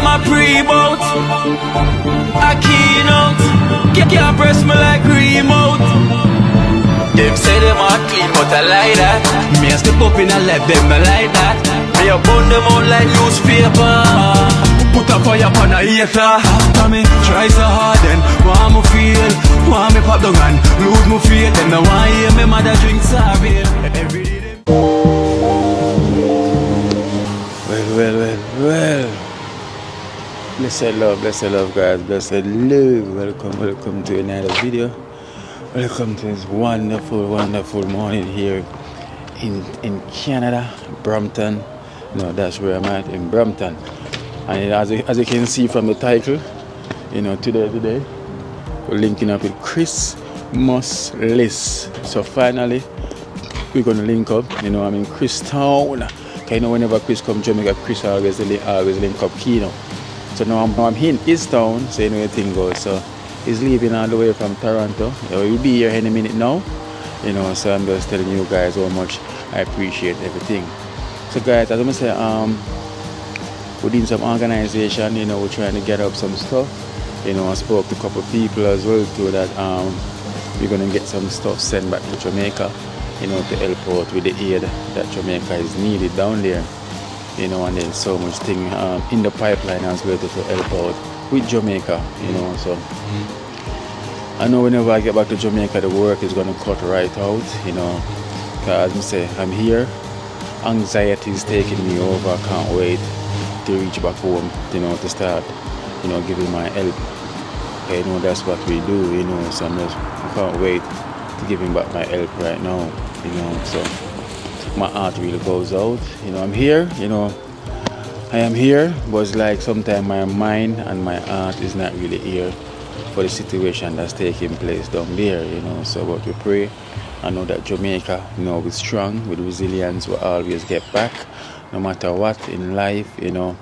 them a pre-bout. Akeynote, can't press me like remote. Them say them a clean, but I like that. Me a step up in a left, them not like that. Me a burn them out like newspaper. Put a fire upon a hater. After me try so hard, then want me feel, want me pop down and lose me faith. Them no want hear me mother drink surreal. Every day them. Well. Blessed love guys, blessed love. Welcome to another video. Welcome to this wonderful morning here in Canada, Brampton. No, that's where I'm at, in Brampton. And as you can see from the title, you know, today we're linking up with Christmas list. So finally we're gonna link up. You know, I'm in Christown. Okay, you know, whenever Chris comes to Jamaica, Chris always link up Keno. So now I'm here in East Town, so you know the thing goes. So he's leaving all the way from Toronto. He'll be here in a minute now. You know, so I'm just telling you guys how much I appreciate everything. So guys, as I'm say, we're doing some organization, you know, we're trying to get up some stuff. You know, I spoke to a couple of people as well too that we're gonna get some stuff sent back to Jamaica, you know, to help out with the aid that Jamaica is needed down there. You know, and there's so much thing in the pipeline as well to help out with Jamaica, you know. So I know whenever I get back to Jamaica, the work is going to cut right out, you know. As I say, I'm here, anxiety is taking me over. I can't wait to reach back home, you know, to start, you know, giving my help. Okay, you know, that's what we do, you know. So I can't wait to give him back my help right now, you know. So my heart really goes out, you know. I'm here, you know, I am here, but it's like sometimes my mind and my heart is not really here for the situation that's taking place down there, you know. So but we pray, I know that Jamaica, you know, we're strong, with resilience, we always get back, no matter what in life, you know.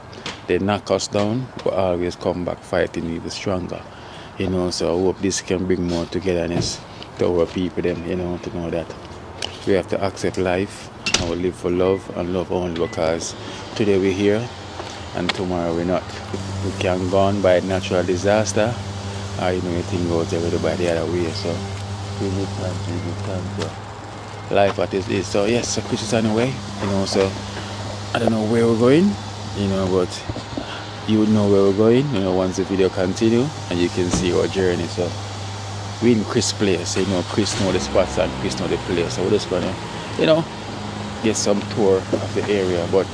They knock us down, we always come back fighting even stronger, you know. So I hope this can bring more togetherness to our people, them, you know, to know that we have to accept life and we live for love and love only, because today we're here and tomorrow we're not. We can go on by natural disaster, or you know, anything goes everybody the other way. So we need time for life at this is. So yes, so Chris is on the way, you know. So I don't know where we're going, you know, but you would know where we're going, you know, once the video continue and you can see our journey. So we in Chris place, you know, Chris know the spots and Chris know the place. So we're just gonna, you know, get some tour of the area. But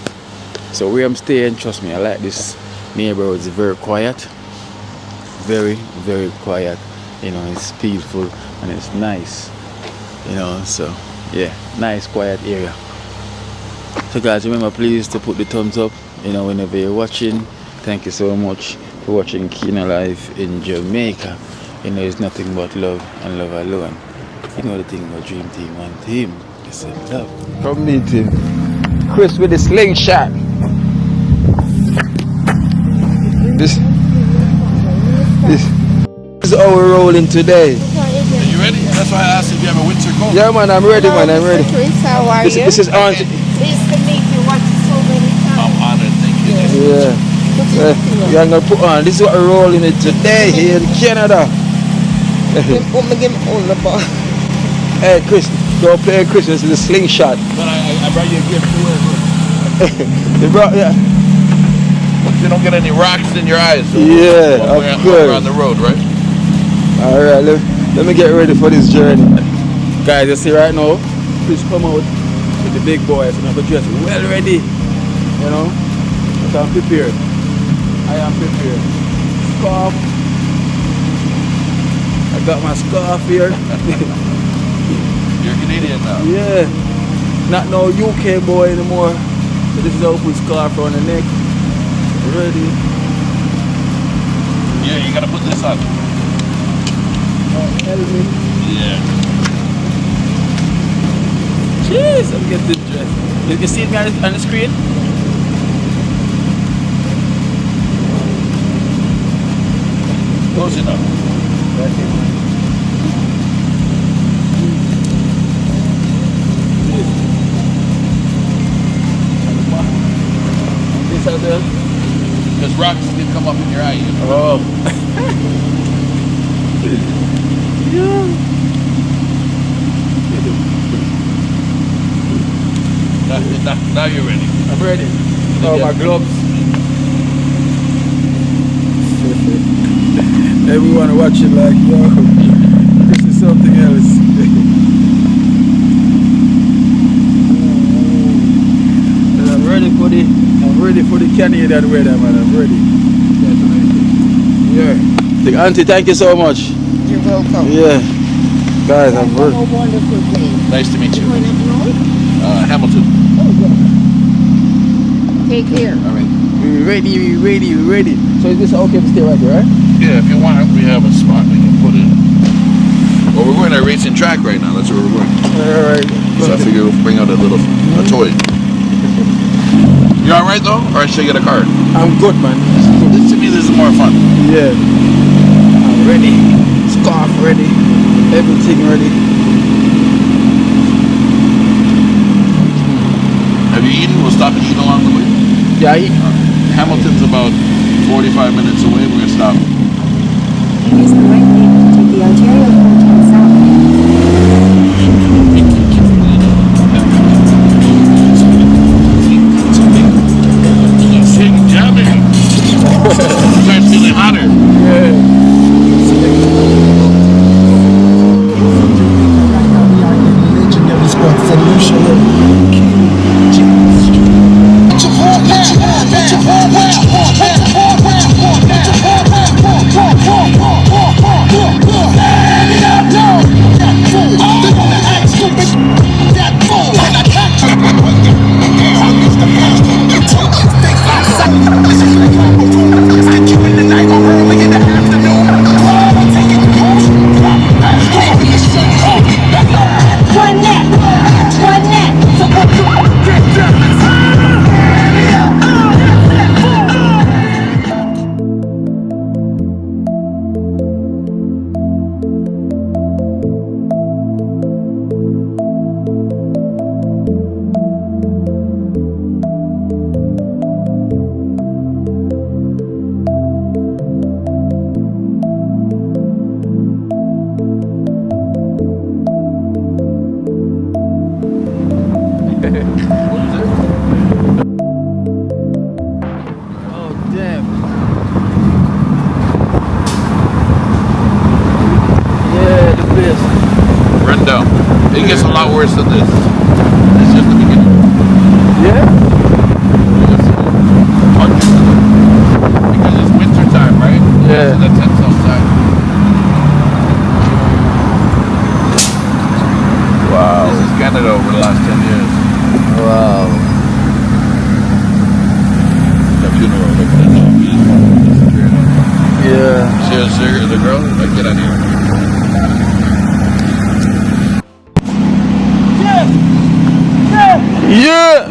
so where I'm staying, trust me, I like this neighborhood. It's very quiet, very quiet, you know. It's peaceful and it's nice, you know. So yeah, nice quiet area. So guys, remember please to put the thumbs up, you know, whenever you're watching. Thank you so much for watching Keno Life in Jamaica. You know, it's nothing but love and love alone. You know the thing about dream team, one team. It's a love. From me to Chris with the slingshot. This is how we're rolling today. Are you ready? That's why I asked if you have a winter coat. Yeah man, I'm ready. Hello, man, I'm ready. Chris, how are you? This is Aunt. Pleased to meet you. Watched you so many times. I'm honored, thank you. Yeah. You're gonna put on. This is what we're rolling it today here in Canada. Give me all the ball. Hey Chris, go play Christmas with a slingshot. But I brought you a gift to wear. You brought, yeah. You don't get any rocks in your eyes. So Yeah, of course. We're on the road, right? Alright, let me get ready for this journey. Guys, you see right now, Chris come out with the big boys and I'm dressed well ready. You know? But I'm prepared. I am prepared. Scarf. I got my scarf here. You're Canadian now. Yeah. Not no UK boy anymore. So this is how I put scarf on the neck. Ready. Yeah, you gotta put this on. Helmet. Yeah. Jeez, I'm getting this dress. You can see it on the screen? Close enough. That's it. This out there? Just because rocks can come up in your eye. You know? Oh. Now you're ready. I'm ready. Oh, my gloves. Everyone watching like, yo, this is something else. I'm ready for the Canadian weather, man. I'm ready. Yeah. Auntie, thank you so much. You're welcome. Yeah. Guys, I'm Have ready. a wonderful day. Nice to meet you. Going up north? Hamilton. Oh, yeah. Take care. All right. We're ready. So is this okay to stay right here, right? Yeah, if you want, we have a spot we can put in. Well, we're going to a racing track right now. That's where we're going. Alright. So I figure we'll bring out a toy. You all right though, or should I get a card? I'm good, man. To me, this is more fun. Yeah. I'm ready. Scarf ready. Everything ready. Have you eaten? We'll stop and eat along the way. Yeah, I eat. Hamilton's about 45 minutes away. We're gonna stop. Use the right lane to take the Ontario 14 south. Jamming. Starts feeling hotter. Yeah. Legendary spot solution. Oh, damn. Yeah, the place. Run down. It gets a lot worse than this. It's just the beginning. Yeah? Because it's winter time, right? Yeah. So the tents outside. Wow. This is Canada over the last 10 years. Wow. The funeral, look at that dog. He's disappeared. Yeah. See the girl? Like, get out of here. Yeah.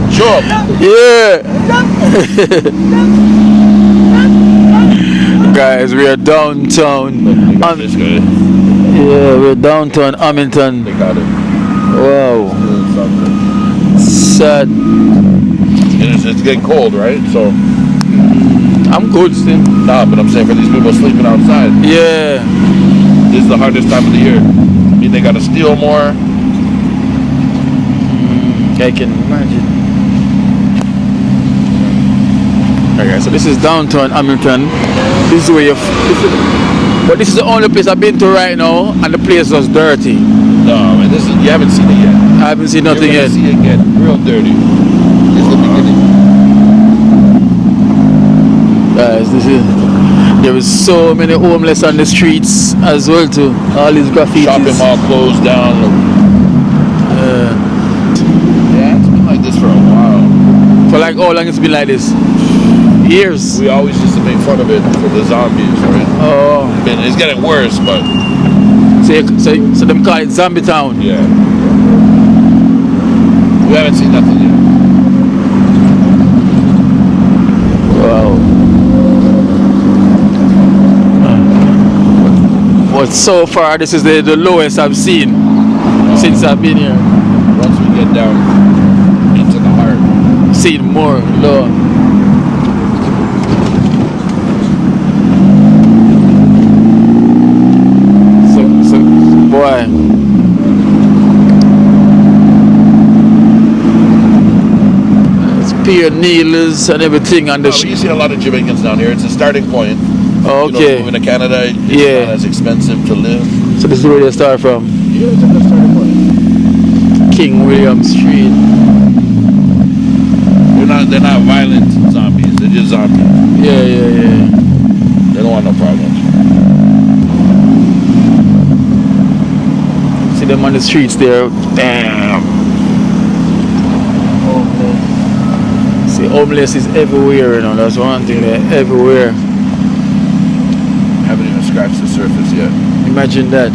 Jump! Yeah. Guys, we are downtown. They got this guy. Yeah, we're downtown Hamilton. They got it. Wow. Doing something. Sad. It's getting cold, right? So, I'm good still. nah, but I'm saying for these people sleeping outside, Yeah. this is the hardest time of the year. I mean, they gotta steal more. I can imagine. Okay, so this is downtown Hamilton. This is where you. But this is the only place I've been to right now, and the place was dirty. No, man, you haven't seen it yet. I haven't seen nothing You're yet. gonna see it get real dirty. This is the beginning. Guys, there is so many homeless on the streets as well too. All these graffitis. Shopping mall closed down. Yeah. Yeah, it's been like this for a while. For like how long it's been like this? Years. We always used to make fun of it for the zombies, right? Oh. It's getting worse, but So them call it Zombie Town. yeah. We haven't seen nothing yet. Wow. But so far, this is the lowest I've seen since I've been here. Once we get down into the heart. Seen more low. beer needles and everything on the Oh, you see a lot of Jamaicans down here. It's a starting point. Okay. Moving to Canada, it's Yeah. not as expensive to live. So this is where they start from. Yeah, it's a good starting point. King William Street. They're not violent zombies. They're just zombies. Yeah. They don't want no problems. See them on the streets there. Damn. See, homeless is everywhere, you know. That's one thing. They're everywhere. Haven't even scratched the surface yet. Imagine that.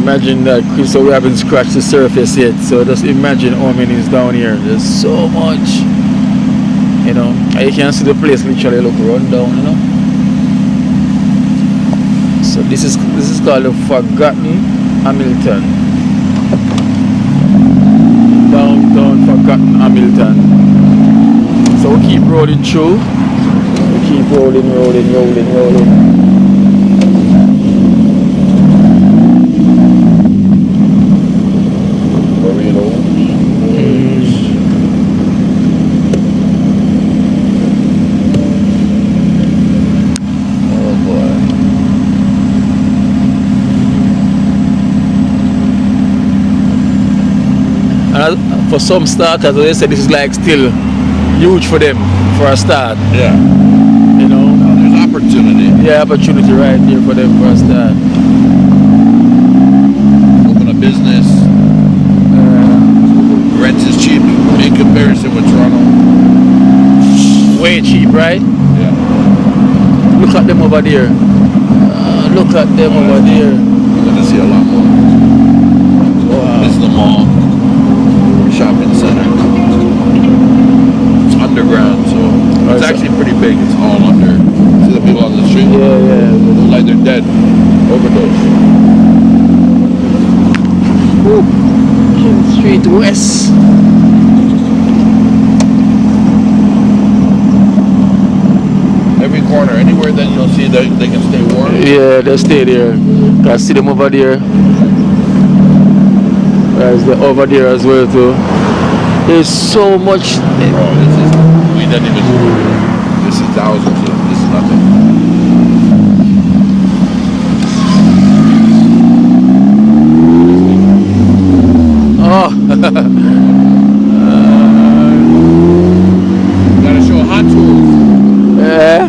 Imagine that, Chris. So we haven't scratched the surface yet. So just imagine how many is down here. There's so much. You know, and you can see the place literally look run down, you know. So this is called the Forgotten Hamilton. Downtown Forgotten Hamilton. So we keep rolling through. We keep rolling. For some starters, they say this is like still huge for them for a start. Yeah. You know, There's opportunity. yeah, opportunity right there for them for a start. Open a business. Rent is cheap in comparison with Toronto. Way cheap, right? Yeah. Look at them over there. Look at them over there. You're gonna see a lot more. Wow. This is the mall. Shopping center. It's underground, so it's actually pretty big. It's all under. See the people on the street? Yeah. They look like they're dead. Overdose. King Street West. Every corner, anywhere that you'll see that they can stay warm. Yeah, they stay there. I see them over there. Guys, they're over there as well too. There's so much. Bro, we didn't even. This is thousands. This is nothing. Oh. Gotta show hot tools. Yeah.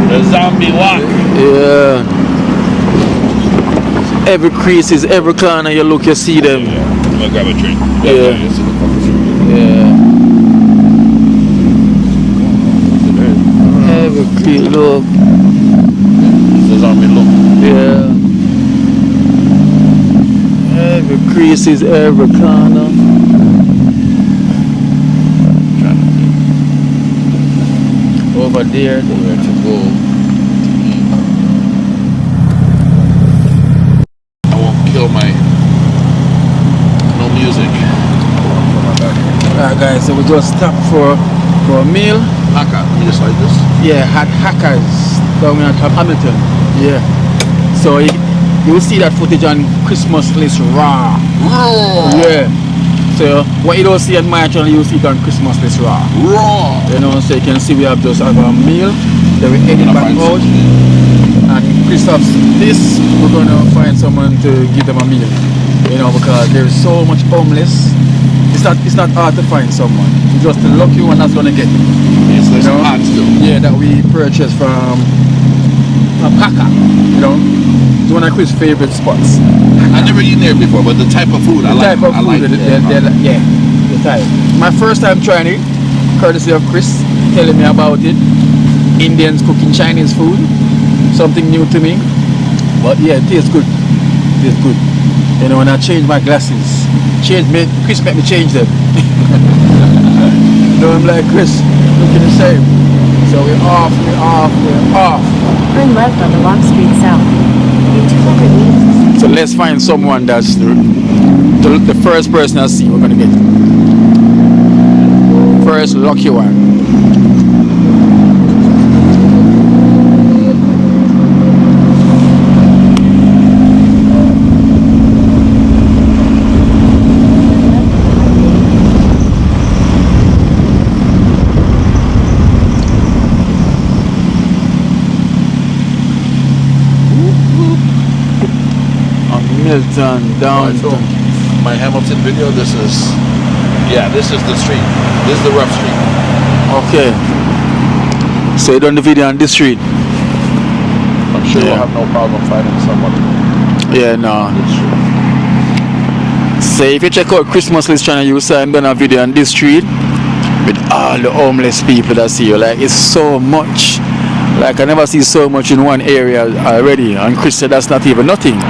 The zombie walk. Yeah. Every crease is every corner you look, you see them. I'm gonna grab a drink. Yeah. Yeah. Every crease, look. It's a zombie look. Yeah. Every crease is every corner. Over there. Where to go. I won't kill my. No music. Alright guys, so we just stopped for a meal. Haka, you just like this? Yeah, had hackers down at Hamilton. Yeah. So you will see that footage on Christmas List Raw. Raw. Yeah. So what you don't see on my channel, you will see it on Christmas List Raw. Raw. You know, so you can see we have just had a meal. Then we heading back out. And in Christmas this, we're gonna find someone to give them a meal. You know, because there's so much homeless. It's not hard to find someone. It's just the lucky one that's gonna get it. It's You know? hot still. Yeah, that we purchased from Paka. You know, it's one of Chris' favorite spots. I never eaten there before, but the type of food I The like. type of I like food, yeah, the type. My first time trying it, courtesy of Chris telling me about it. Indians cooking Chinese food, something new to me. But yeah, it tastes good. It tastes good. You know, when I changed my glasses, Chris made me change them. You know, I'm like, Chris, looking the same. So we're off. Turn left on the Long Street South. In 200 meters. So let's find someone that's the first person I see we're gonna get. First lucky one. Milton, down. So, my Hamilton video, this is the street. This is the rough street. Okay. So you done the video on this street? I'm sure we'll have no problem finding someone. Yeah, no. This street. So if you check out Christmas List channel, you saw him done a video on this street with all the homeless people that's here. Like, it's so much. Like, I never see so much in one area already. And Chris said that's not even nothing.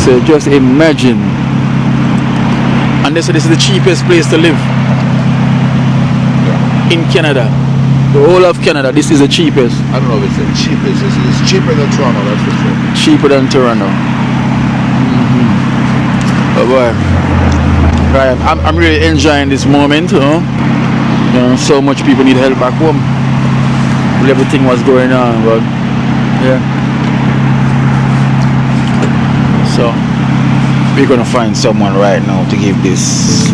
So just imagine. And they said this is the cheapest place to live in Canada. The whole of Canada, this is the cheapest. I don't know if it's the cheapest. It's cheaper than Toronto, that's for sure. Cheaper than Toronto. Oh boy. Right, I'm really enjoying this moment, you know. So much people need help back home with everything was going on, but yeah. So we're gonna find someone right now to give this.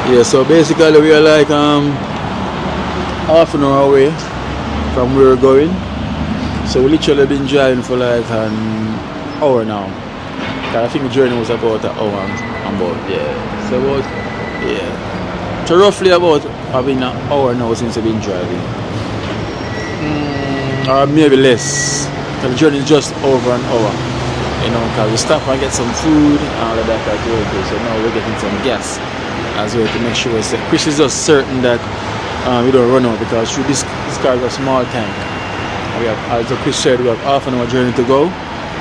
Yeah, so basically we are like half an hour away from where we're going. So we literally been driving for like an hour now. I think the journey was about an hour and about, yeah. So about, yeah. So roughly about an hour now since we've been driving. Or maybe less. The journey is just over an hour. You know, because we stop and get some food and all of that at work. So now we're getting some gas as well to make sure it's Chris is just certain that we don't run out, because through this car is a small tank. We have, as Chris said, we have half an hour journey to go.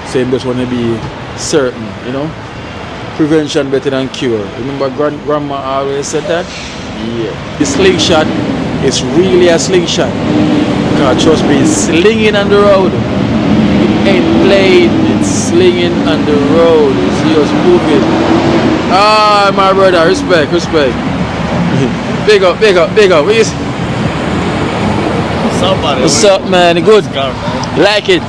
So you just want to be certain, you know. Prevention better than cure. Remember grandma always said that? Yeah. The slingshot is really a slingshot. Because trust me, it's slinging on the road. It ain't played, it's slinging on the road. It's just moving. Ah, my brother, respect. Big up. What's up, man? Good. You like it?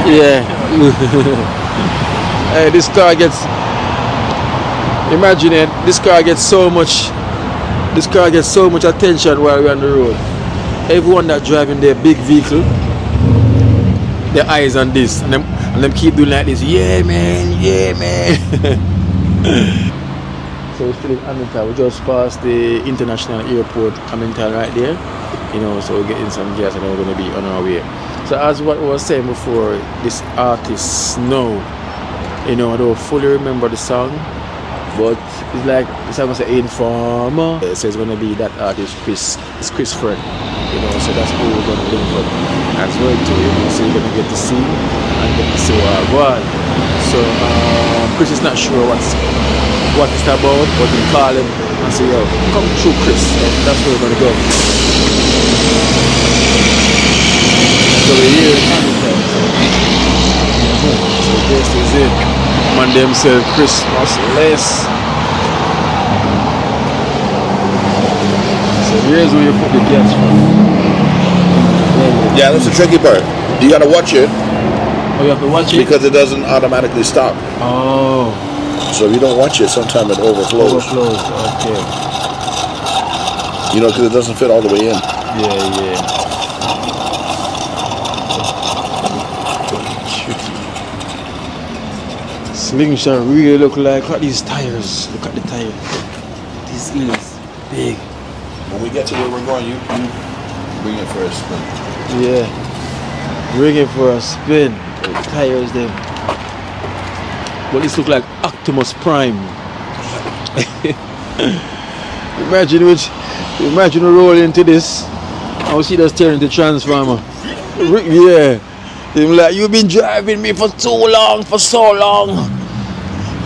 Yeah. Hey, this car gets. Imagine it. This car gets so much attention while we're on the road. Everyone that driving their big vehicle, their eyes on this, and them keep doing like this. Yeah, man. So we're still in Hamilton. We just passed the international airport, Hamilton, right there. You know, so we're getting some gas and we're going to be on our way. So as what we was saying before, this artist Snow, you know, I don't fully remember the song, but it's like the song was Informer. So it's going to be that artist Chris Friend, you know, so that's who we're going to link up as well too, you know, so you're going to get to see and get to see what. So Chris is not sure what it's about, but we call him and say, yo, come through Chris. So that's where we're going to go. So we're here in Hamilton. So this is it. Man themselves Christmas less. So here's where you put the gas from. Yeah, that's the tricky part. You gotta watch it. Oh, you have to watch it? Because it doesn't automatically stop. Oh. So if you don't watch it, sometimes it overflows. Okay. You know, because it doesn't fit all the way in. Yeah. Slingshot really look like, look at these tires. Look at the tires. These heels, big. When we get to where we're going, you bring it for a spin. Yeah. Bring it for a spin. The tires them. But this look like Optimus Prime. Imagine we roll into this. I will see us turn into Transformer. Yeah. Him like, you've been driving me for so long.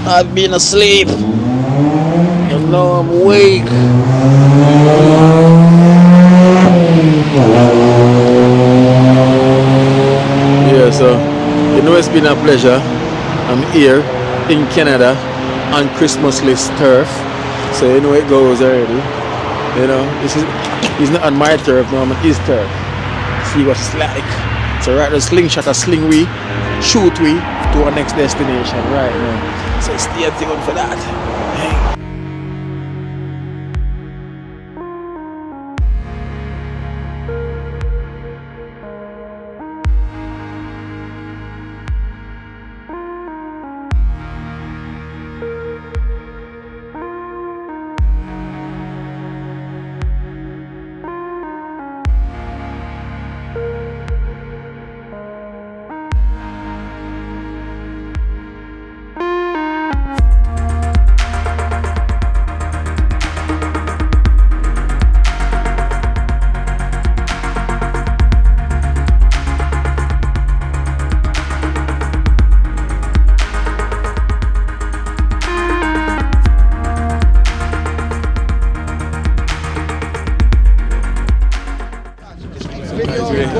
I've been asleep. And now I'm awake. Yeah, so you know it's been a pleasure. I'm here in Canada on Christmasless turf. So you know it goes already. You know, he's not on my turf, no, I'm on his turf. See what it's like. So right, the slingshot, a sling we, shoot we to our next destination right now. So stay tuned for that. Hey.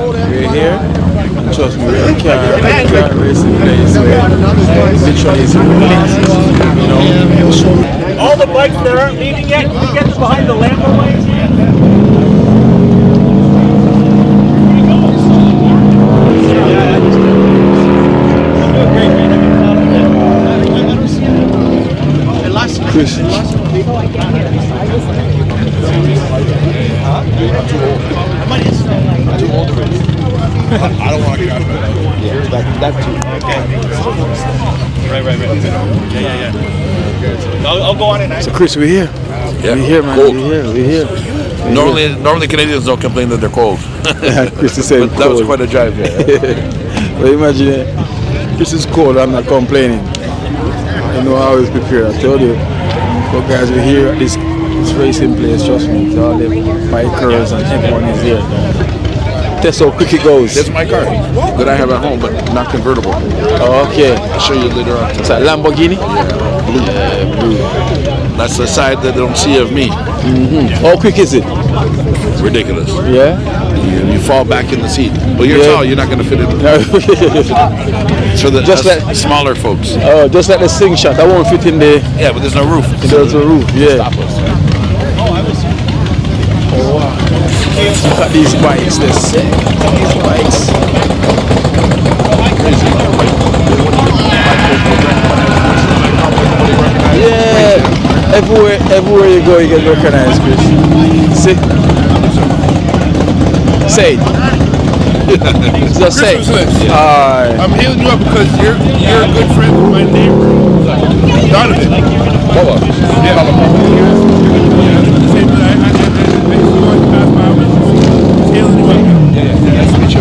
We're here. Trust me, we're in car racing place where literally it's lit. You know? All the bikes that aren't leaving yet, can you get behind the Lambo lights? Chris. I don't want to crash my bike. Yeah, that too. Okay. Right. Yeah. I'll go on it. So Chris, we're here. Yeah. We're here, man. Cold. We're here. Normally Canadians don't complain that they're cold. Chris is saying But that was quite a drive there. Well, imagine it. This is cold, I'm not complaining. I know how it's prepared, I told you. But guys, we're here at this racing place, trust me. It's all the bikers and everyone is here. That's how quick it goes. That's my car that I have at home, but not convertible. Oh, okay. I'll show you later on. It's a Lamborghini? Blue. Yeah, blue. That's the side that they don't see of me. How quick is it? Ridiculous. Yeah? You fall back in the seat. Well, you're tall, you're not going to fit in. It's for the Just us like- smaller folks. Oh, just like the slingshot, that won't fit in the Yeah, but there's no roof. there's a roof. Yeah. Stop us. Oh, wow. Look at these bikes, they're sick. These bikes. Yeah, everywhere you go, you get recognized, Chris. See? Say it. Just say it. Alright. I'm healing you up because you're a good friend with my neighbor, Donovan. Bubba. Yeah. Just healing you up. Yeah, nice to meet you.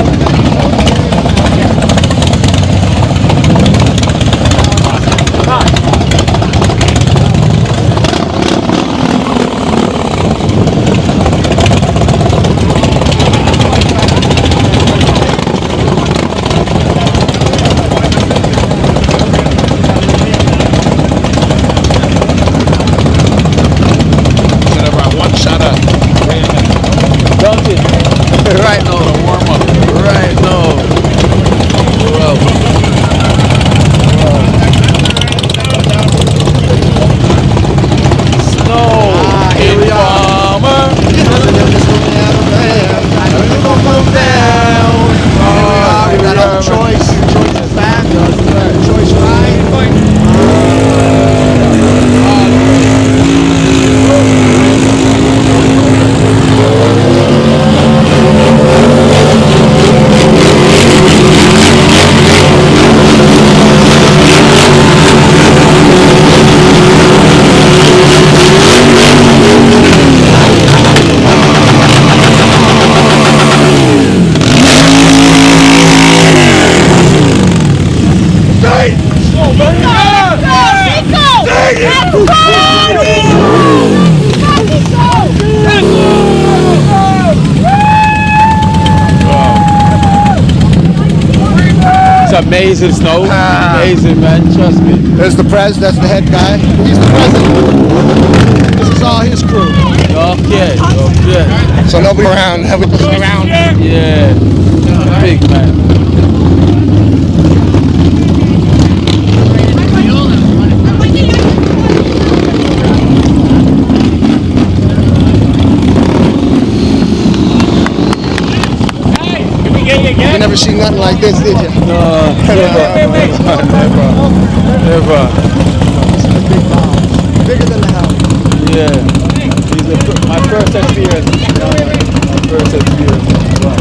amazing snow. Amazing, man. Trust me. There's the Prez, that's the head guy. He's the president. This is all his crew. Okay. Okay. So nobody around. Everything around. Yeah. Big man. You never seen nothing like this, did you? No, never. It's a big bomb. Bigger than the house. Yeah. My first experience. My first experience. Wow.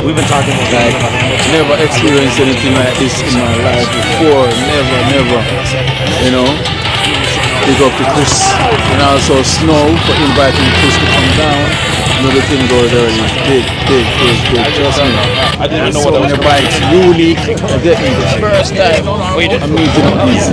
We've been talking about Like, never experienced anything like this in my life before. Never. You know, big up to Chris. And also Snow for inviting Chris to come down. You know, the thing goes early. Big. Trust me. I didn't And know so what many bikes unique. The first time I'm meeting up these.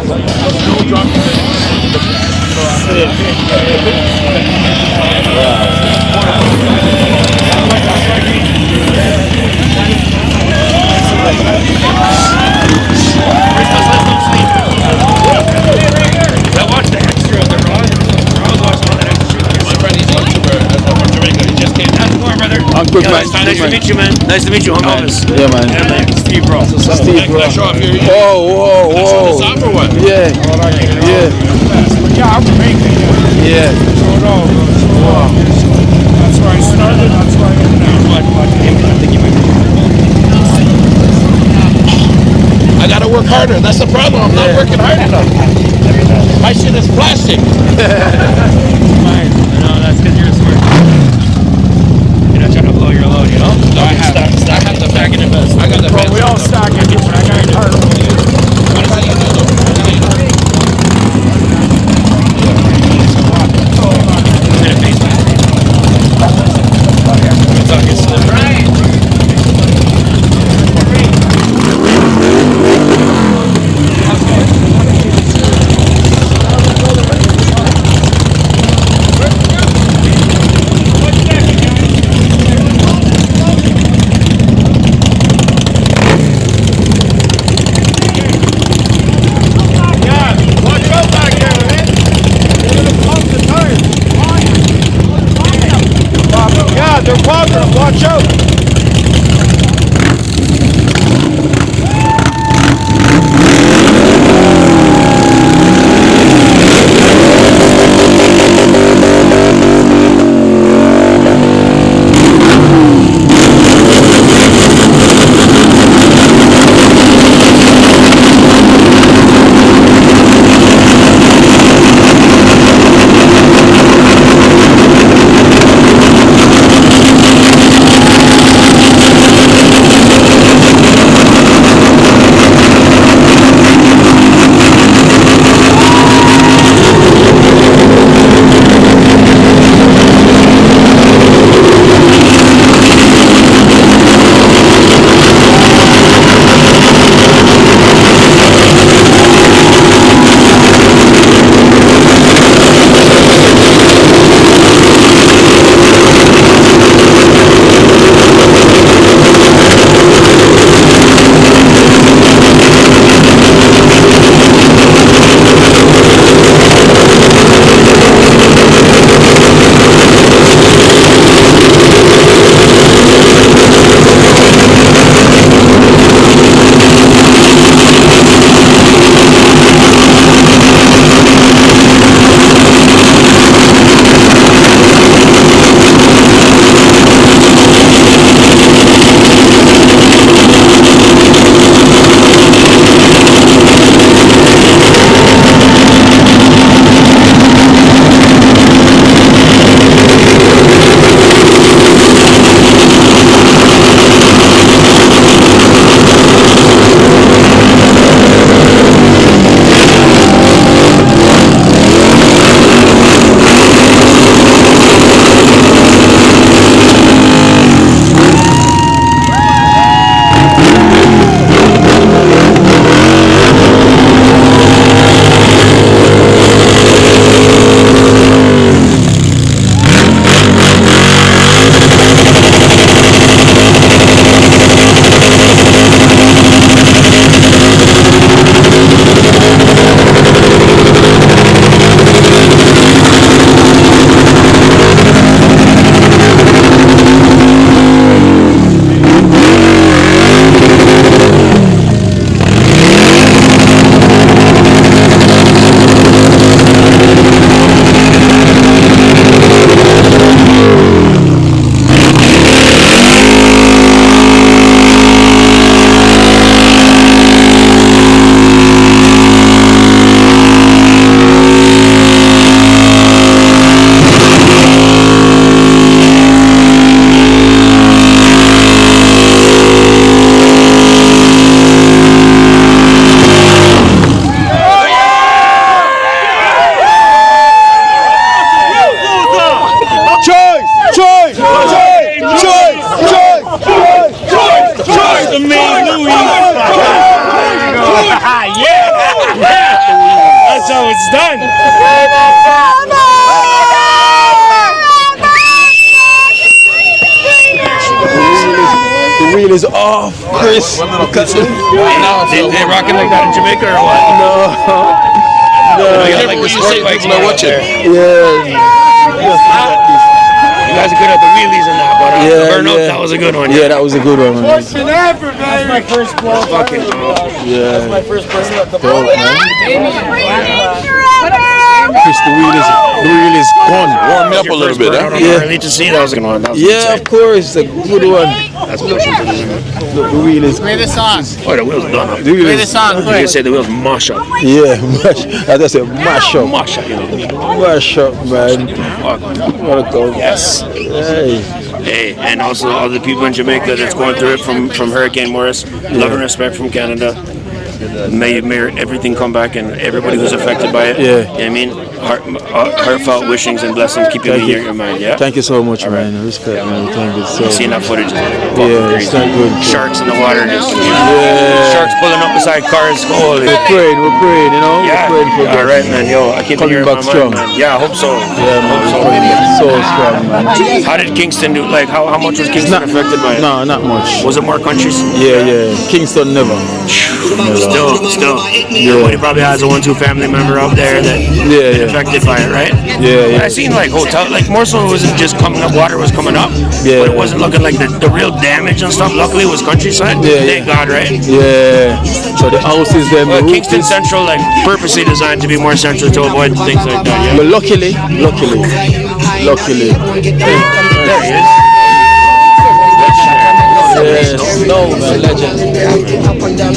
I watched the extra of the Raw. I was watching all that extra. My friend, he's a YouTuber from Jamaica. He just came down. Come on, brother. Uncle man. Nice to meet you, man. Nice to meet you. I'm Elvis. Yeah, man. Yeah, man. Steve, bro. Steve, bro. Show off your Whoa. this off or what? Yeah. Yeah, I'm Jamaican. Yeah. So it all goes. That's where I started. That's where I am now. I gotta work harder. That's the problem. I'm not working hard enough. My shit is plastic. Fine. No, that's because you're smart. You're not trying to blow your load, you know? No, I have the back in the best. I got the best. We all stack it. I got it hard. Watch out! Oh, Chris. One little piece. They rocking like that in Jamaica or what? No. They got Careful like what the you sport say, bikes people are out watching. there. Yeah. You guys are good at the wheelies and that, but Yeah, the burnout, yeah. that was a good one. Yeah, that was a good one, man. That's my first blow. Fucking Yeah. My first person at the Dope, man. Chris, the wheel is gone. Warm me up a little bit, huh? Yeah. Early to see that was a good one. That was Yeah, of course, a good one. That's pushing to the limit. Look, the wheel is. Play the song. Oh, the wheel's done. The wheel Play the is. song, You quick. can say the wheel's mash up. Yeah, mash. I just said mash up. Mash up, you know. Mash up, man. Welcome. Yes. Hey. Hey, and also all the people in Jamaica that's going through it from Hurricane Morris. Love and respect from Canada. May everything come back and everybody who's affected by it. Yeah. You know what I mean? Heartfelt wishings and blessings. Keep it in your mind, yeah? Thank you so much, man. Respect, man. Thank you so Seeing that footage is Yeah, it's not good. Sharks in the water. Just, Yeah. Sharks pulling up beside cars. Holy. We're praying, you know? Yeah. We're praying for All them. right, man. Yo, I keep Coming hearing back my strong. mind, man. Yeah, I hope so. Yeah, man. We're coming back so strong, man. How did Kingston do? Like, how much was Kingston affected by it? No, not much. Was it more countries? Yeah. Kingston never. Still. Everybody probably has a 1-2 family member out there that been affected by it, right? Yeah. But I seen like hotel, like more so it wasn't just coming up, water was coming up, Yeah. but it wasn't looking like the real damage and stuff. Luckily, it was countryside. Yeah, Thank God, right? Yeah. So the houses, them. Well, the roof Kingston is- Central, like purposely designed to be more central to avoid things like that. Yeah. But luckily. There he is. Yes. No, man. Legend.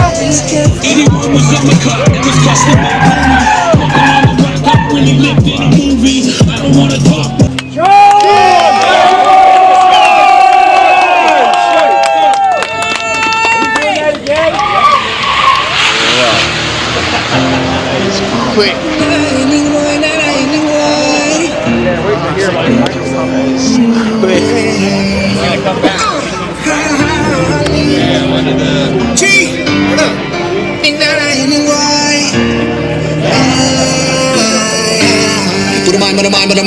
Anyone was in the car, it was custom. Walking on the rock, I really lived in a movie. I don't wanna talk. Quick.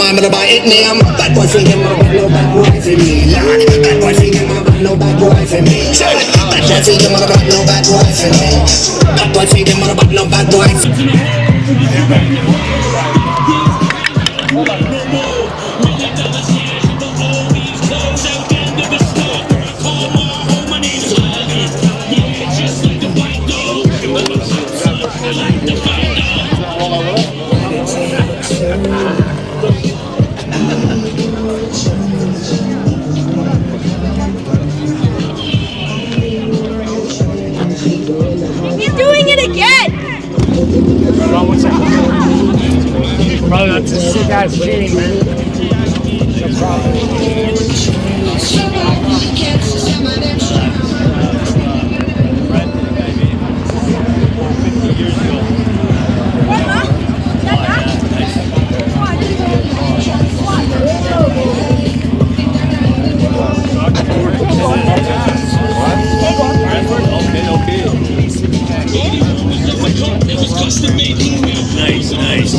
Bad boy sing him, no bad boy for me. Bad boy sing him, no bad boy for me. Bad boy sing him, no bad boy for me. Bad boy sing him, no bad boy for me. He's doing it again! Probably not to sick ass cheating, man. It was custom made. Nice.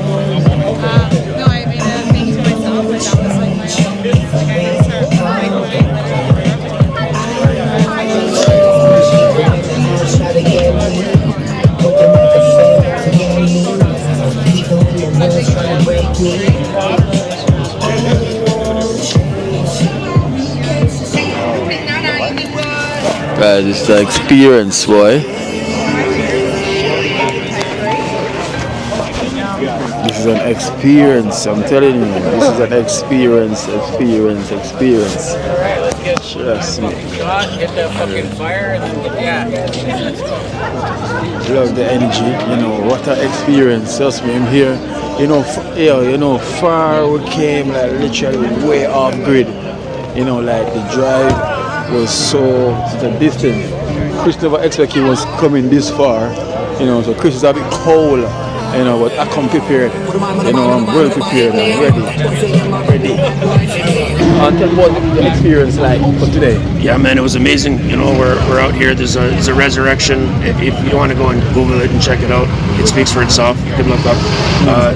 No, I made a thing to myself, like that was like my own piece. Like I used to right away. Guys, it's the experience, boy. This is an experience, I'm telling you. This is an experience. get Trust me. shot, hit that fucking fire, and then Love the energy, you know, what an experience. Trust me, I'm here. You know, far we came, like literally way off grid. You know, like the drive was so the distance. Chris never expected he was coming this far. You know, so Chris is a bit cold. You know, but I come prepared. You know, I'm well prepared. I'm ready. Tell me about the experience like for today. Yeah, man, it was amazing. You know, we're out here. There's a resurrection. If you want to go and Google it and check it out, it speaks for itself. You can look up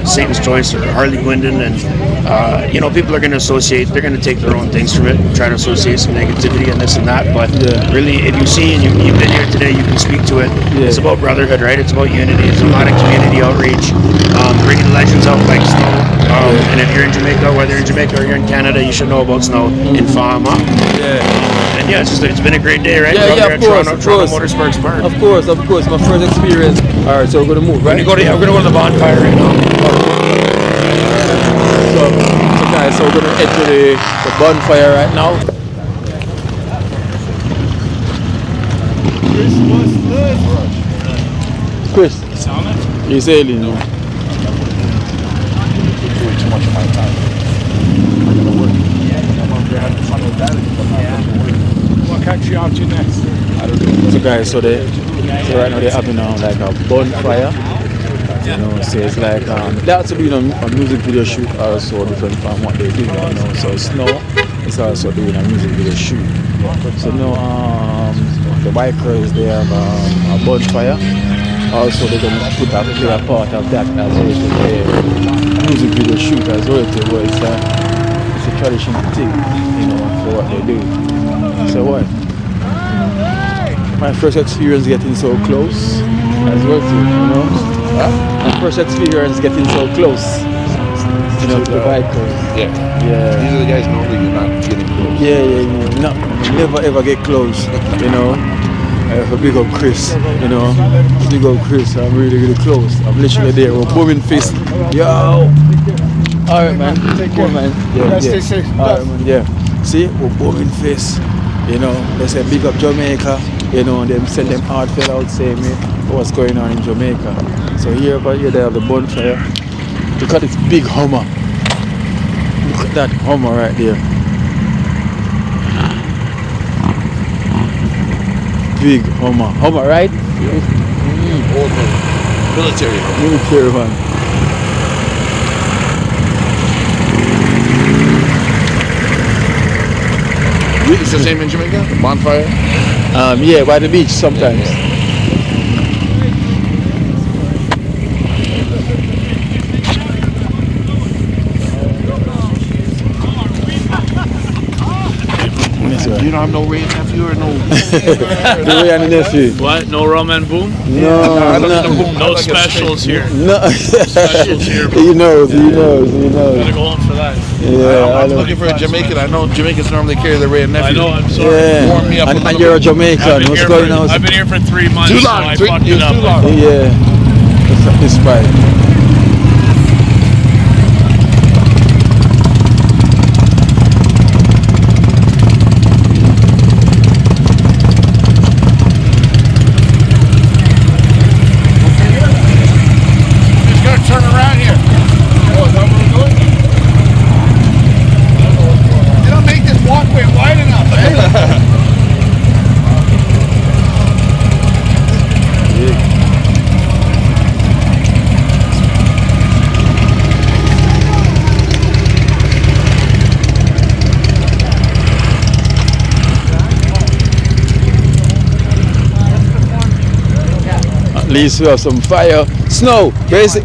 Satan's Choice or Harley Gwindon, and you know, people are going to associate. They're going to take their own things from it, try to associate some negativity and this and that. But really, if you see and you've been here today, you can speak to it. It's about brotherhood, right? It's about unity. It's a lot of community outreach, bringing legends out like snow. And if you're in Jamaica, whether you're in Jamaica or you're in Canada, you should know about snow in Fama. And yeah, it's been a great day, right? Yeah, We're of here at course, Toronto Motorsports Park. Of course. My first experience. All right, so we're gonna move, right? We're gonna go to the Bonfire right now. So guys, so we're gonna head to the Bonfire right now. Chris, he's sailing. Doing too much of my time. I'm gonna work. I'm up there having fun with that. what country out to next? So guys, so right now they're having like a bonfire. You know, so it's like they also doing a music video shoot also different from what they do. You know, so Snow is also doing a music video shoot. So now the bikers they have a bonfire. Also they're gonna play a part of that as well to their music video shoot as well to where it's a traditional thing, you know, for what they do. So what? My first experience getting so close as well too, you know. My first experience getting so close, you know, to the bikers. Yeah. These are the guys normally you're not getting close. No, never ever get close, you know. Big up Chris, you know. Big up Chris, I'm really close. I'm literally there, we're booming fist. Yo! Alright man, take care man. Stay safe. Alright man, yeah. See, we're booming fist. You know, they say big up Jamaica, you know, them send them heartfelt out saying me what's going on in Jamaica. So here they have the bonfire. Look at this big Hummer. Look at that Hummer right there. Big Hummer, right? Military. Military one. It's the same in Jamaica? The bonfire? Yeah, by the beach sometimes. You don't have no Ray nephew or no? The Ray and the nephew. What? No rum and boom? No specials here. No. Specials here. He knows. Gotta go home for that. Yeah, I'm looking for a Jamaican. I know Jamaicans normally carry the Ray and nephew. I know, I'm sorry. Yeah. Warm me up And you're a Jamaican. What's going on? I've been here for 3 months. Too so long. I Too fucked it up. long. Yeah. This bike. Turn around here. Oh, is that where we're going? You don't make this walkway wide enough, eh? At least we have some fire. Snow, where's it?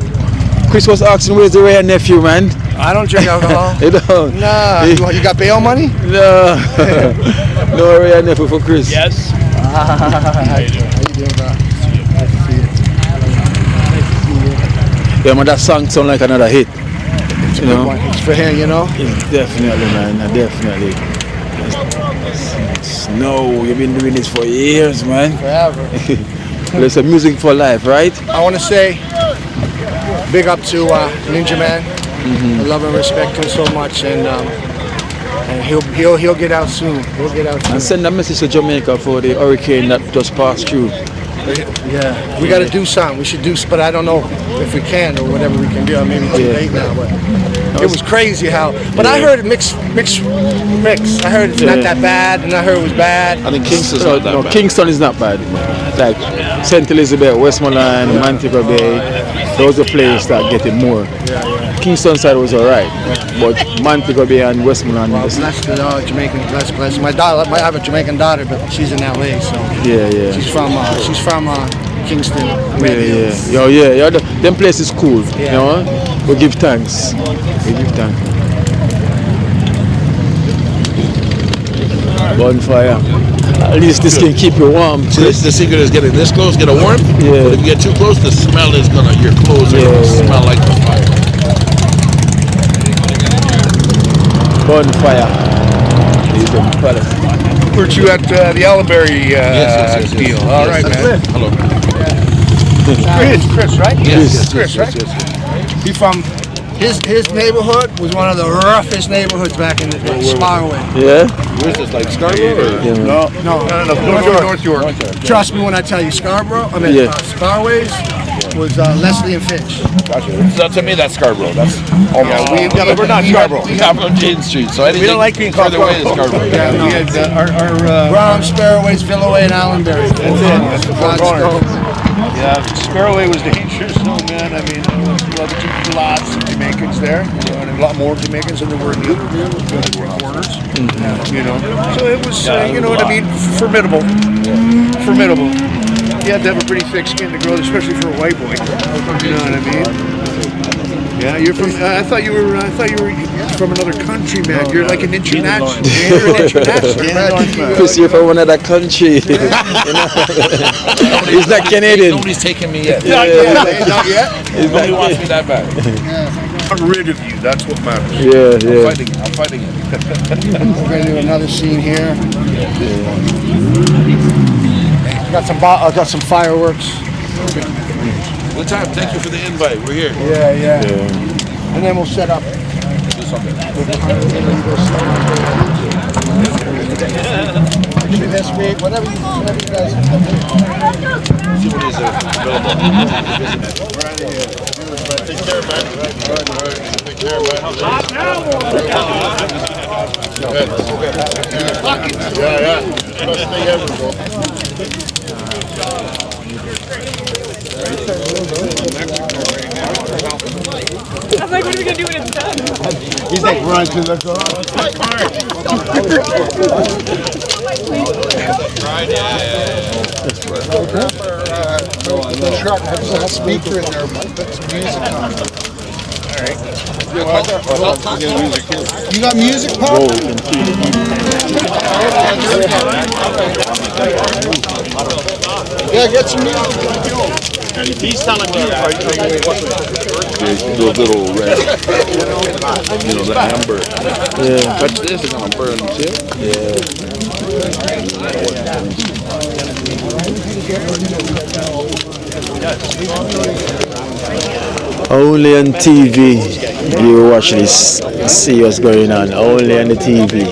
Chris was asking where's the Ray and nephew, man? I don't drink alcohol. You don't? Nah. You got bail money? No. No Ray and nephew for Chris. Yes. How you doing, bro? Nice to see you. Yeah, man, that song sound like another hit. It's a good one. It's for him, you know? It's definitely, man. Definitely. Snow, you've been doing this for years, man. Forever. It's a music for life, right? I want to say big up to Ninja Man. I love and respect him so much, and And he'll get out soon. He'll get out soon. And send a message to Jamaica for the hurricane that just passed through. Yeah, we got to do something. We should do, but I don't know if we can or whatever we can do. I mean, it's too late now, but it was crazy how. But I heard mix. I heard it's not that bad, and I heard it was bad. I think Kingston's not that bad. Kingston is not bad. Like St. Elizabeth, Westmoreland, Montego Bay, those are places that get it more. Kingston side was alright, but Montego Bay and Westmoreland. Well, bless the Jamaican, bless. My daughter, I have a Jamaican daughter, but she's in LA, so yeah. She's from Kingston. Yeah. Them places cool. You know, we give thanks. Bonfire. At least this can keep you warm. So the secret is getting this close, get it warm. Yeah. But if you get too close, the smell is your clothes are gonna smell like the fire. Bonfire. Weren't you at the Allenberry deal? All right, man. Hello. Chris, right? Yes. Chris, right? He from his neighborhood was one of the roughest neighborhoods back in the day. Sparway. Yeah. Where's this, like Scarborough? Or? No. North York. Trust me when I tell you, Sparways was Leslie and Finch. Gotcha. So to me, that's Scarborough. That's almost. We're not Scarborough. We have on Jane Street, so anything don't like being called further away is Scarborough. Yeah, we had our Brown, Sparroways, Villaway, and Allenberry. That's it. That's the four corners. Yeah, Sparrowway was dangerous, though, man. I mean, there was lots of Jamaicans there, and a lot more Jamaicans than there were in the other corners. You know, so it was, you know what I mean, formidable. You had to have a pretty thick skin to grow, especially for a white boy. You know what I mean? Yeah, you're from. I thought you were from another country, man. You're like an international. You're an international. Chris, you're from another country. He's not Canadian. Nobody's taking me yet. Not yet. Nobody wants me that bad. I'm rid of you. That's what matters. Yeah. I'm fighting it. We're gonna do another scene here. Got some fireworks. Good time. Thank you for the invite. We're here. Yeah. And then we'll set up. Do something. Actually, this week, whatever you guys. See what is available. Take care, man. Take care, man. Yeah. Best thing ever, bro. I was like, what are we gonna do when it's done? He's like, run to the car. The truck has a speaker in there, but put some music on it. You got music, Pop? Yeah, get some music. And he's telling me Those little red, the amber. Yeah. Touch this, it's gonna burn too. Only on TV you watch this, see what's going on. Only on the TV.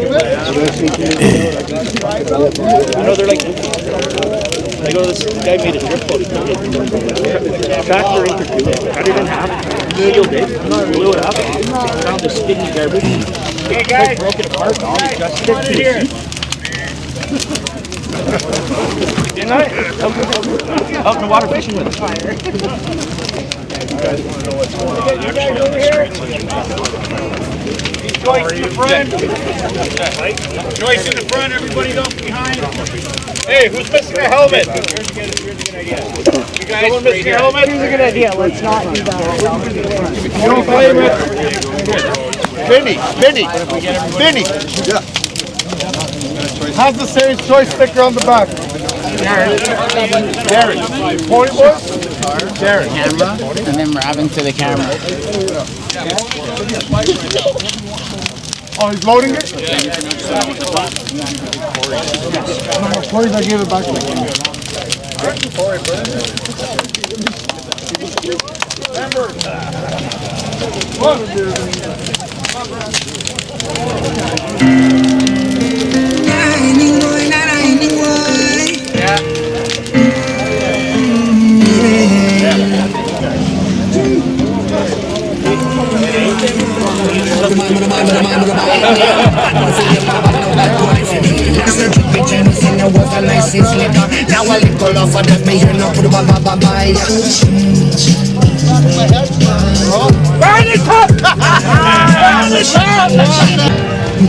I go, this guy made a drip coat. Tractor interviewed, cut it in half, sealed it, blew it up, found the sticky garbage. Hey guys, broke it apart, all adjusted it to the seat. Didn't I? Out in the water fishing with fire. You guys want to know what's going on? You guys over here? Joyce in the front. Joyce in the front, everybody else behind. Hey, who's missing a helmet? Here's a good idea. You guys, someone missing a helmet? Here's a good idea. Let's not do that. You don't blame it. Vinny. Yeah. Has the same choice sticker on the back. Darren. Pony boys? Darren. Camera, and then Robin to the camera. Oh, he's loading it? Corey, I gave it back to him.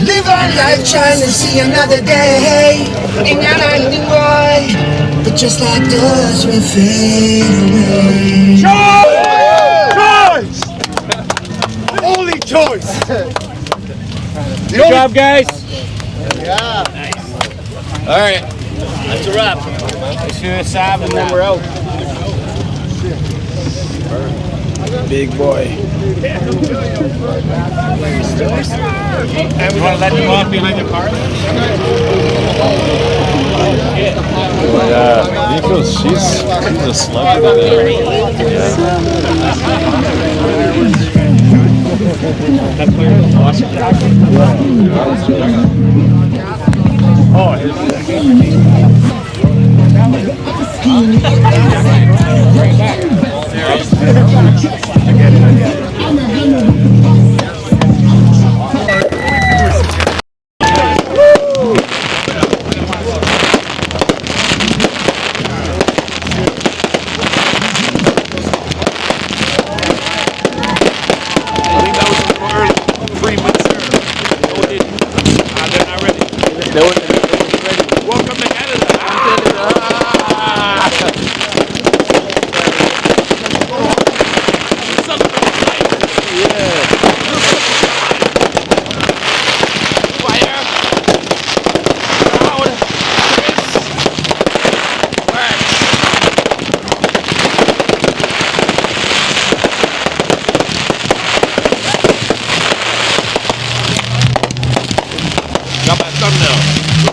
Live our life trying to see another day. Ain't got anything right, but just like dust we fade away. Choice! Only choice! Good job, guys. Yeah. All right. That's a wrap. Let's do a sab and then we're out. Big boy. And we want to let them off behind the car? Yeah, Nico's, she's a celebrity.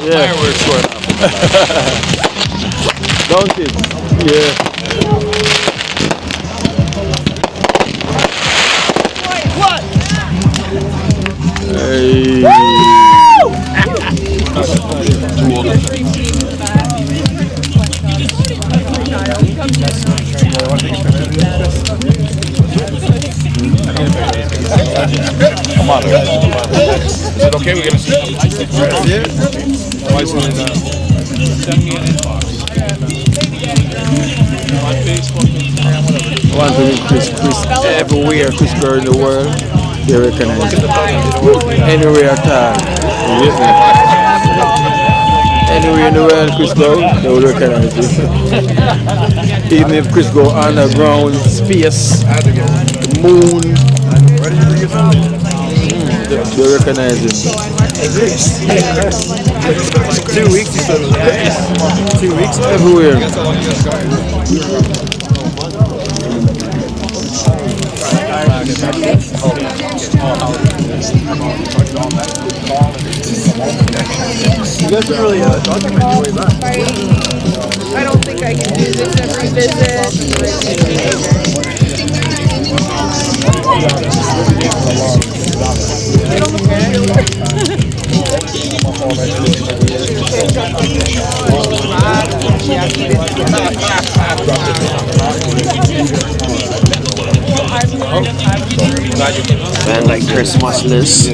Fireworks going off. Don't it? Yeah. Hey. Come on, guys. Is it okay? We're gonna see. Why is it send me an inbox on Facebook, Instagram, whatever. I want to meet Chris everywhere, Chris Girl in the world. They recognize it. Anywhere at all. You get me? Anywhere in the world, Chris go, they will recognize it. Even if Chris go underground, space, the moon, they recognize it. 2 weeks, he said. 2 weeks? Everywhere. You guys are really documenting your way back. I don't think I can do this every visit. Man, like Christmas list.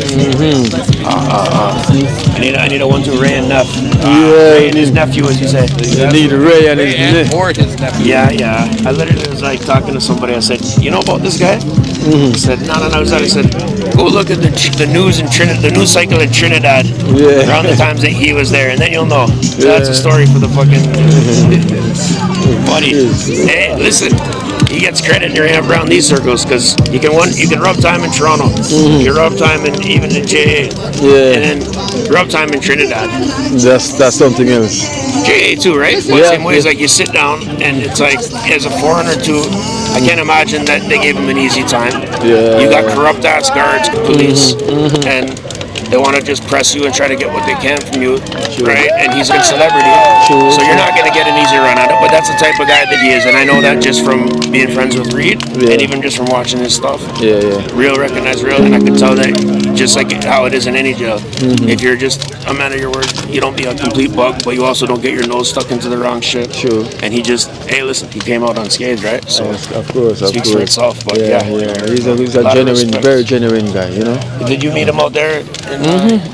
I need a one to Ray and Neff. Ray and his nephew, as you say. You need Ray and his nephew. Or his nephew. Yeah. I literally was like talking to somebody. I said, "You know about this guy?" He said, "No." I said, "Go look at the news in Trinidad, the news cycle in Trinidad around the times that he was there, and then you'll know." So that's a story for the fucking buddy. Hey, listen. He gets credit around these circles because you can rub time in Toronto, you can rub time in even in JA, and then rub time in Trinidad. That's something else. JA too, right? But same way, it's like you sit down and it's like as a foreigner too. I can't imagine that they gave him an easy time. Yeah. You got corrupt ass guards, police, and they want to just press you and try to get what they can from you, right? And he's a celebrity, so you're not going to get an easy run at it. But that's the type of guy that he is, and I know that just from being friends with Reed, and even just from watching his stuff. Real recognize real, and I can tell that just like how it is in any jail. If you're just a man of your word, you don't be a complete bug, but you also don't get your nose stuck into the wrong shit. And he just, hey, listen, he came out unscathed, right? So of course, speaks for itself. But he's a genuine, very genuine guy, you know. Did you meet him out there?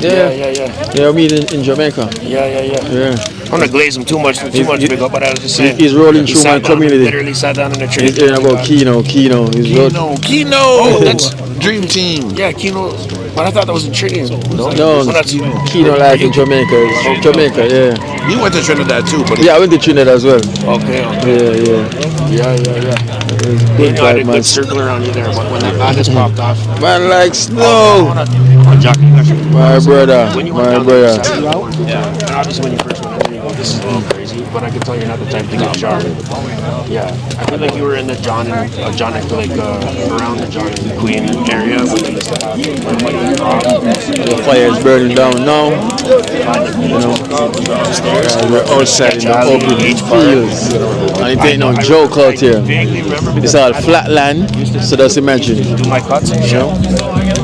Yeah, we meet in Jamaica. Yeah. I'm gonna glaze him too much big up, but I was just saying. He's rolling through my community. Literally sat down in a tree. He's hearing about Akeynote. Keno. Oh, that's Dream Team. Yeah, Keno. But I thought that was in Trinidad. No, Keno live in Jamaica. Jamaica, yeah. You went to Trinidad too, but I went to Trinidad as well. Okay. Yeah. You know, I had a good circle around you there, but when that madness popped off. Man, like snow. My brother. Yeah. And obviously when you first went in, you go, this is a little crazy, but I can tell you're not the type to get shot. Yeah. I feel like you were in the John, I feel like around the John and Queen area where they used to have the fire is burning down now. You know, we're outside in the open fields. And it ain't no joke out here. It's all flat land, so just imagine. Do my cuts and show.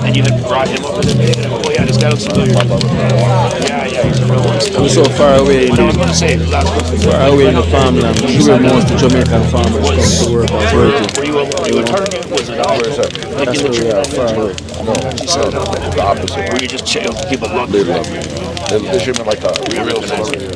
And you brought him up with it. Oh yeah, this guy looks familiar. Yeah, he's a real one. I'm so far away. I was going to say, far away in the farmland. Sure, most Jamaican farmers come to work on working. Were you a target? Was it ours? That's where we are, far away. No, she said the opposite. Were you just chill? People love They love me. They treat me like a real celebrity.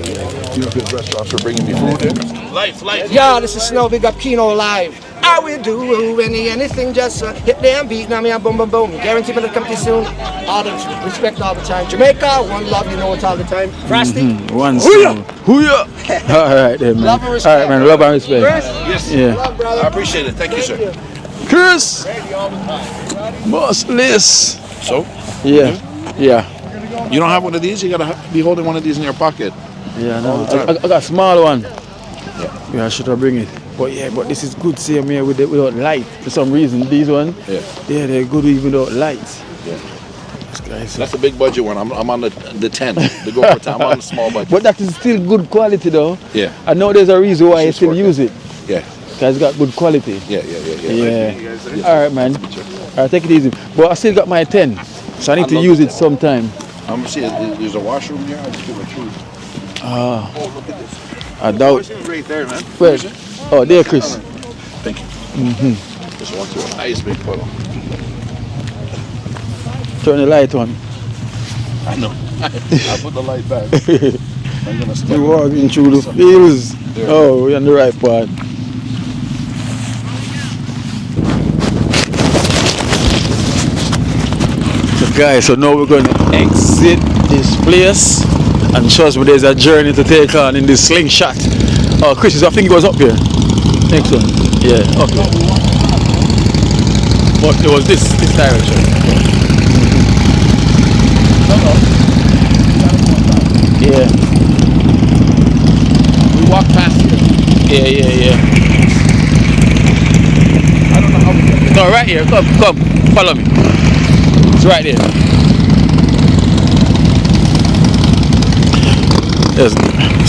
You know, good restaurants for bringing me food in. Life. Yo, this is Snow, big up Keno live. I will do anything, just hit them beat, now me and boom. Guarantee me to come to you soon. All the respect all the time. Jamaica, one love, you know it's all the time. Frosty. One song. Hooyah! Alright then, man. Love and respect. Alright, man. Love and respect. Chris? Yes. Yeah. Love, brother. I appreciate it. Thank you, sir. Chris! Boss Liz. So? Yeah. You don't have one of these? You gotta be holding one of these in your pocket. Yeah, no. I got a small one. Yeah, I should have bring it. But this is good same here without light. For some reason, these ones, they're good even without lights. Yeah. That's a big budget one. I'm on the 10. The go for 10. I'm on the small budget. But that is still good quality though. Yeah. I know there's a reason why I still use it. Yeah. Because it's got good quality. Yeah. Alright, man. Alright, take it easy. But I still got my 10. So I need to use it sometime. I'm gonna see, there's a washroom here. I just give a truth. Oh, look at this. I doubt. Right there, man. Where is it? Oh, there, Chris. Thank you. Just want to a nice big puddle. Turn the light on. I know. I put the light back. I'm gonna step. You're walking through the fields. Oh, we're on the right part. So guys, so now we're going to exit this place, and trust me, there's a journey to take on in this slingshot. Oh, Chris, I think it was up here. Next one. Yeah, okay. But it was this direction. Yeah. We walked past here. Yeah. I don't know how we get there. No, right here. Come. Follow me. It's right there. Yes.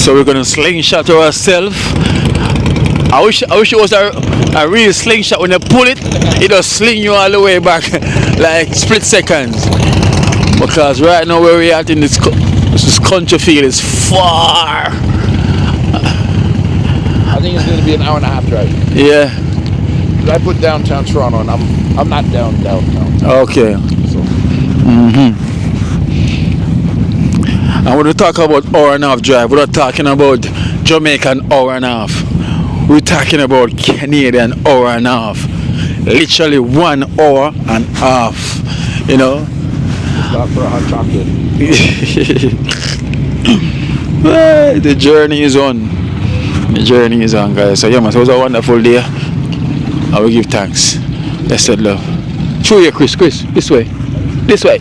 So we're gonna slingshot ourselves. I wish it was a real slingshot. When you pull it, it just sling you all the way back like split seconds. Because right now where we're at in this country field is far. I think it's going to be an hour and a half drive. Yeah. I put downtown Toronto, and I'm not downtown. Okay. So. And when we talk about hour and a half drive, we're not talking about Jamaican hour and a half. We're talking about Canadian hour and a half. Literally 1 hour and a half. You know? Stop for a hot chocolate. Well, the journey is on. The journey is on, guys. So yeah, man, so it was a wonderful day. I will give thanks. Blessed love. Through here, Chris, this way. This way,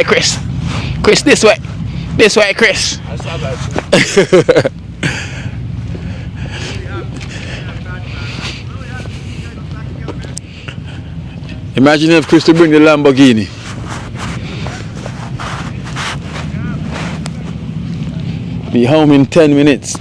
Chris. Chris, this way. This way, Chris. I saw that. Imagine if Chris to bring the Lamborghini. Be home in 10 minutes.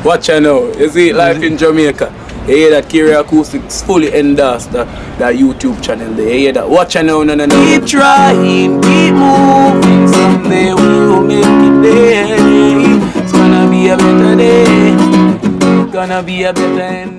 Watch out now. You see life in Jamaica. You hear that Kiri Acoustics fully endorsed that YouTube channel there. You hear that? Watch out now, no. Keep trying, keep moving. Someday we will make it there. It's gonna be a better day. It's gonna be a better end.